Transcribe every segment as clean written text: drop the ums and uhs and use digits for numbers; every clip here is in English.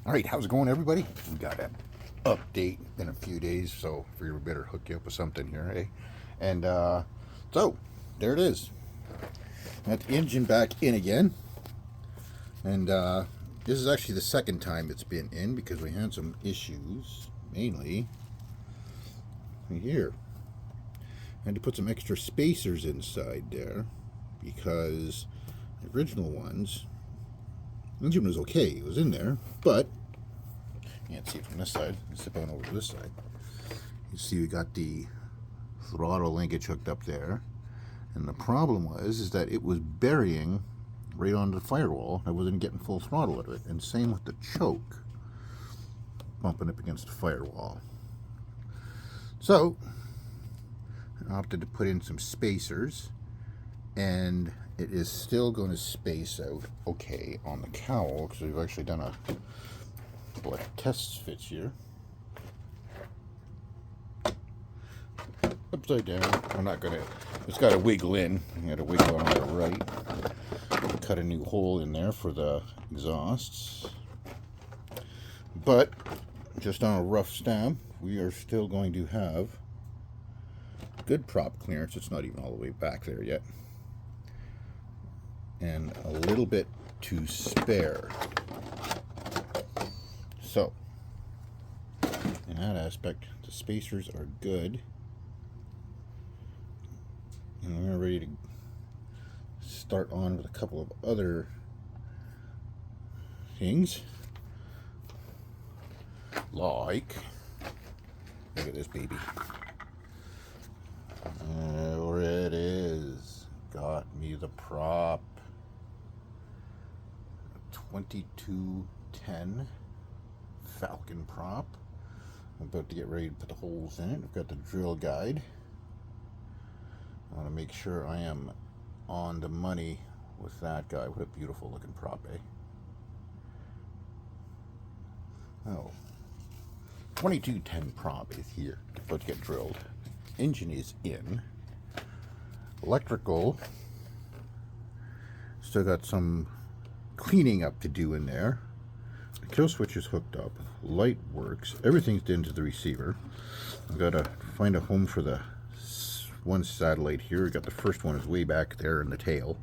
All right, how's it going, everybody? We got an update in a few days, so we better hook you up with something here, eh? And so there it is. Got the engine back in again, and this is actually the second time it's been in because we had some issues, mainly here. I had to put some extra spacers inside there because the original ones, the engine was okay, it was in there, but you can't see it from this side. Let's step on over to this side. You see we got the throttle linkage hooked up there, and the problem was that it was burying right onto the firewall. I wasn't getting full throttle out of it, and same with the choke, bumping up against the firewall. So I opted to put in some spacers, and it is still going to space out okay on the cowl because we've actually done a couple of test fits here. Upside down. I'm not gonna. It's got to wiggle in. I got to wiggle on the right. Cut a new hole in there for the exhausts. But just on a rough stab, we are still going to have good prop clearance. It's not even all the way back there yet, and a little bit to spare. So, in that aspect, the spacers are good. And we're ready to start on with a couple of other things. Like, look at this baby. There it is. Got me the prop. 2210 Falcon prop. I'm about to get ready to put the holes in it. I've got the drill guide. I want to make sure I am on the money with that guy. What a beautiful looking prop, eh? Oh. 2210 prop is here. About to get drilled. Engine is in. Electrical. Still got some cleaning up to do in there. The kill switch is hooked up. Light works. Everything's into the receiver. I've got to find a home for the one satellite here. We got the first one is way back there in the tail.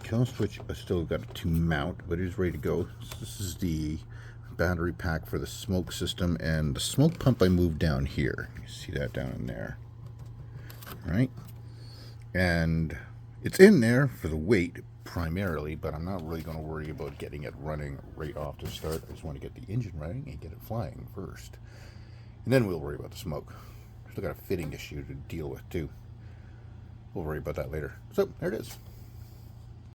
Kill switch I still got to mount, but it is ready to go. This is the battery pack for the smoke system, and the smoke pump I moved down here. You see that down in there. All right, and it's in there for the weight primarily, but I'm not really going to worry about getting it running right off the start. I just want to get the engine running and get it flying first, and then we'll worry about the smoke. Still got a fitting issue to deal with too. We'll worry about that later. So there it is.